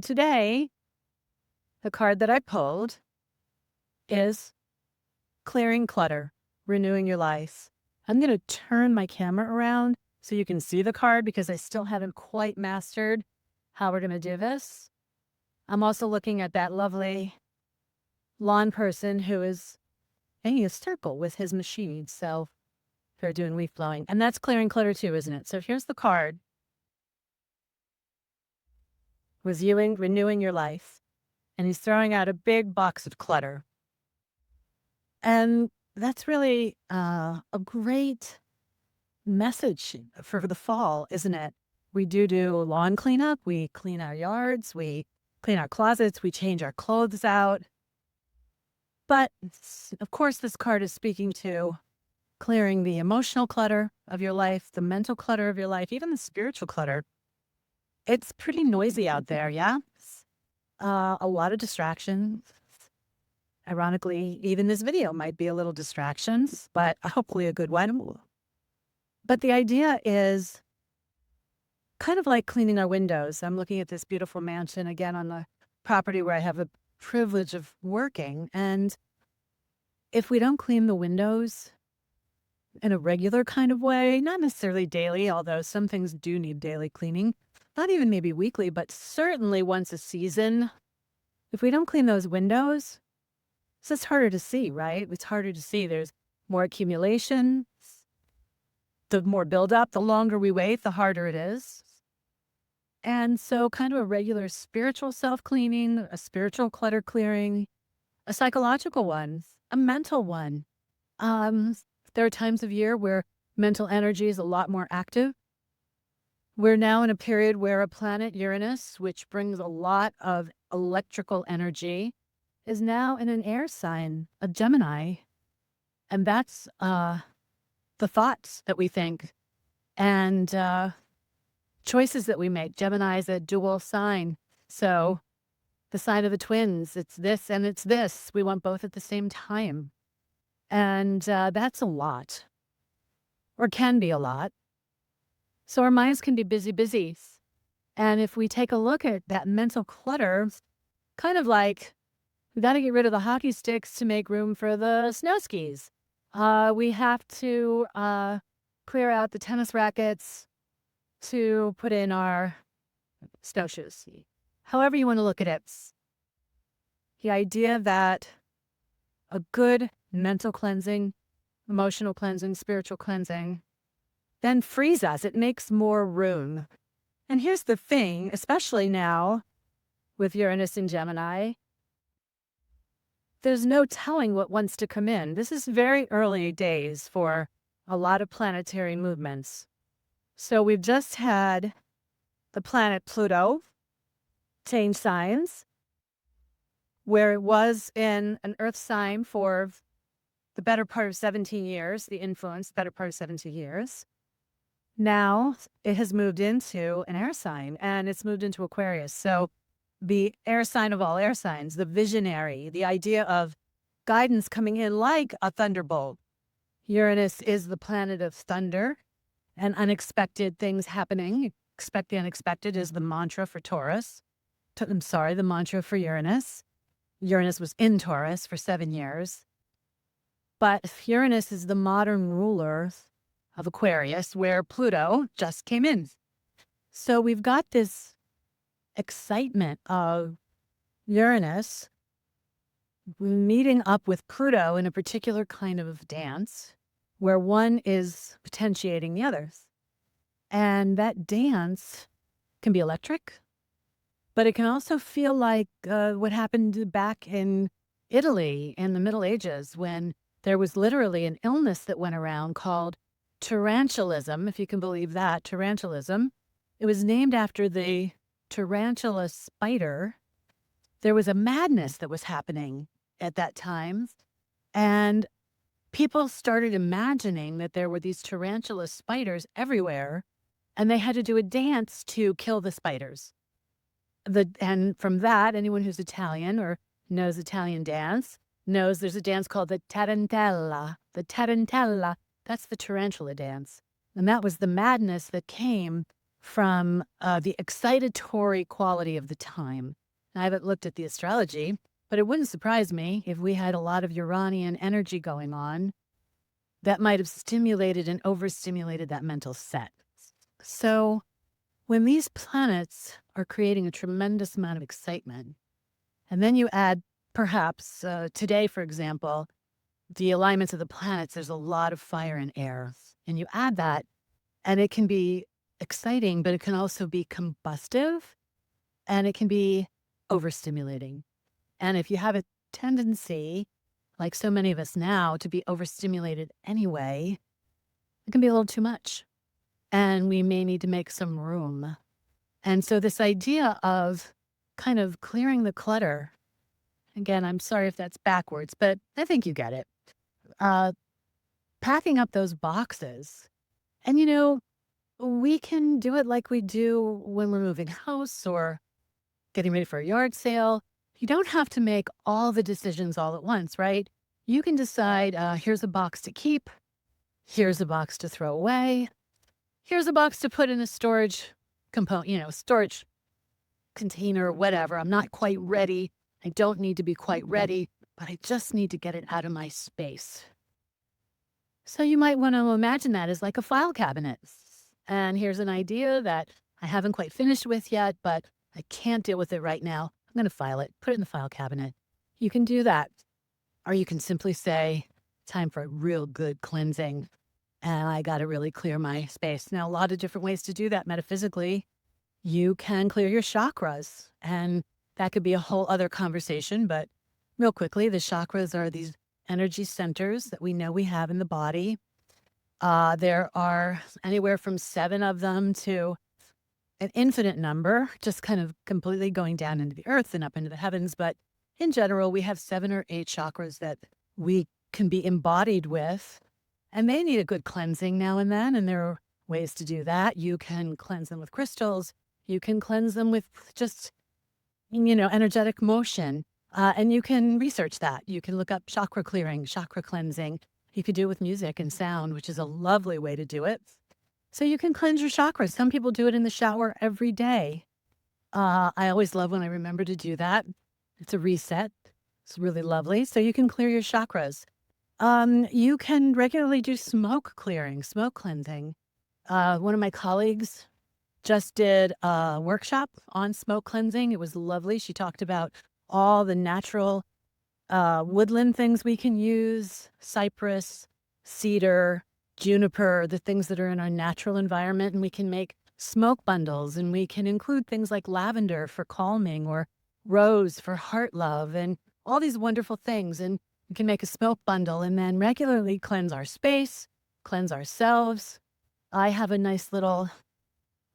Today, the card that I pulled is clearing clutter, renewing your life. I'm going to turn my camera around so you can see the card because I still haven't quite mastered how we're going to do this. I'm also looking at that lovely lawn person who is making a circle with his machine. So they're doing leaf blowing. And that's clearing clutter too, isn't it? So here's the card. Renewing your life. And he's throwing out a big box of clutter. And that's really a great message for the fall, isn't it? We do lawn cleanup. We clean our yards. We clean our closets. We change our clothes out. But of course, this card is speaking to clearing the emotional clutter of your life, the mental clutter of your life, even the spiritual clutter. It's pretty noisy out there, yeah? A lot of distractions. Ironically, even this video might be a little distractions, but hopefully a good one. But the idea is kind of like cleaning our windows. I'm looking at this beautiful mansion again on the property where I have the privilege of working. And if we don't clean the windows in a regular kind of way, not necessarily daily, although some things do need daily cleaning, not even maybe weekly, but certainly once a season, if we don't clean those windows, it's just harder to see, right? It's harder to see. There's more accumulation. The more buildup, the longer we wait, the harder it is. And so kind of a regular spiritual self-cleaning, a spiritual clutter clearing, a psychological one, a mental one. There are times of year where mental energy is a lot more active. We're now in a period where a planet, Uranus, which brings a lot of electrical energy, is now in an air sign, a Gemini. And that's the thoughts that we think and choices that we make. Gemini is a dual sign. So the sign of the twins, it's this and it's this. We want both at the same time. And that's a lot, or can be a lot. So our minds can be busy. And if we take a look at that mental clutter, kind of like we got to get rid of the hockey sticks to make room for the snow skis. We have to clear out the tennis rackets to put in our snowshoes. However you want to look at it. The idea that a good mental cleansing, emotional cleansing, spiritual cleansing, then frees us. It makes more room. And here's the thing, especially now with Uranus and Gemini, there's no telling what wants to come in. This is very early days for a lot of planetary movements. So we've just had the planet Pluto change signs, where it was in an Earth sign for the better part of 17 years, the influence, better part of 17 years. Now it has moved into an air sign and it's moved into Aquarius. So the air sign of all air signs, the visionary, the idea of guidance coming in like a thunderbolt. Uranus is the planet of thunder and unexpected things happening. Expect the unexpected is the mantra for Taurus. The mantra for Uranus. Uranus was in Taurus for 7 years. But Uranus is the modern ruler of Aquarius, where Pluto just came in. So we've got this excitement of Uranus meeting up with Pluto in a particular kind of dance where one is potentiating the others. And that dance can be electric, but it can also feel like what happened back in Italy in the Middle Ages when there was literally an illness that went around called tarantulism, if you can believe that, tarantulism. It was named after the tarantula spider. There was a madness that was happening at that time, and people started imagining that there were these tarantula spiders everywhere, and they had to do a dance to kill the spiders. And from that, anyone who's Italian or knows Italian dance knows there's a dance called the tarantella. The tarantella, that's the tarantula dance. And that was the madness that came from the excitatory quality of the time. I haven't looked at the astrology, but it wouldn't surprise me if we had a lot of Uranian energy going on that might have stimulated and overstimulated that mental set. So when these planets are creating a tremendous amount of excitement, and then you add perhaps today, for example, the alignments of the planets, there's a lot of fire and air. And you add that, and it can be exciting, but it can also be combustive and it can be overstimulating. And if you have a tendency, like so many of us now, to be overstimulated anyway, it can be a little too much. And we may need to make some room. And so this idea of kind of clearing the clutter, again, I'm sorry if that's backwards, but I think you get it. Packing up those boxes. And, we can do it like we do when we're moving house or getting ready for a yard sale. You don't have to make all the decisions all at once, right? You can decide, here's a box to keep. Here's a box to throw away. Here's a box to put in a storage component, storage container, whatever. I'm not quite ready. I don't need to be quite ready, but I just need to get it out of my space. So you might want to imagine that as like a file cabinet. And here's an idea that I haven't quite finished with yet, but I can't deal with it right now. I'm going to file it, put it in the file cabinet. You can do that. Or you can simply say, time for a real good cleansing. And I got to really clear my space. Now, a lot of different ways to do that metaphysically. You can clear your chakras. And that could be a whole other conversation. But real quickly, the chakras are these energy centers that we know we have in the body. There are anywhere from 7 of them to an infinite number, just kind of completely going down into the earth and up into the heavens. But in general, we have 7 or 8 chakras that we can be embodied with, and they need a good cleansing now and then. And there are ways to do that. You can cleanse them with crystals. You can cleanse them with just, energetic motion. And you can research that. You can look up chakra clearing, chakra cleansing. You could do it with music and sound, which is a lovely way to do it. So you can cleanse your chakras. Some people do it in the shower every day. I always love when I remember to do that. It's a reset. It's really lovely. So you can clear your chakras. You can regularly do smoke clearing, smoke cleansing. One of my colleagues just did a workshop on smoke cleansing. It was lovely. She talked about all the natural woodland things we can use, cypress, cedar, juniper, the things that are in our natural environment. And we can make smoke bundles, and we can include things like lavender for calming or rose for heart love and all these wonderful things. And we can make a smoke bundle and then regularly cleanse our space, cleanse ourselves. I have a nice little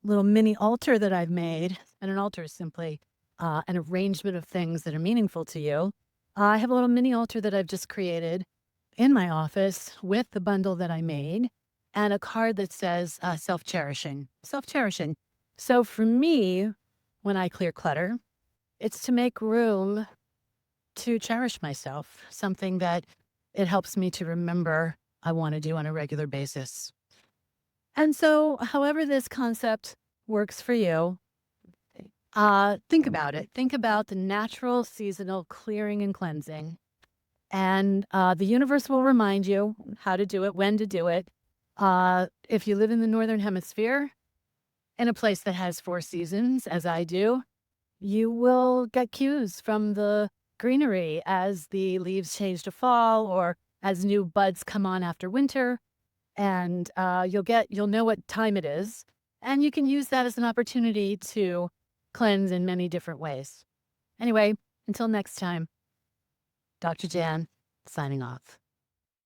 mini altar that I've made, and an altar is simply an arrangement of things that are meaningful to you. I have a little mini altar that I've just created in my office with the bundle that I made and a card that says self-cherishing, self-cherishing. So for me, when I clear clutter, it's to make room to cherish myself, something that it helps me to remember I want to do on a regular basis. And so however this concept works for you, think about it. Think about the natural seasonal clearing and cleansing. And the universe will remind you how to do it, when to do it. If you live in the Northern Hemisphere, in a place that has 4 seasons, as I do, you will get cues from the greenery as the leaves change to fall or as new buds come on after winter. And you'll know what time it is. And you can use that as an opportunity to cleanse in many different ways. Anyway, until next time, Dr. Jan, signing off.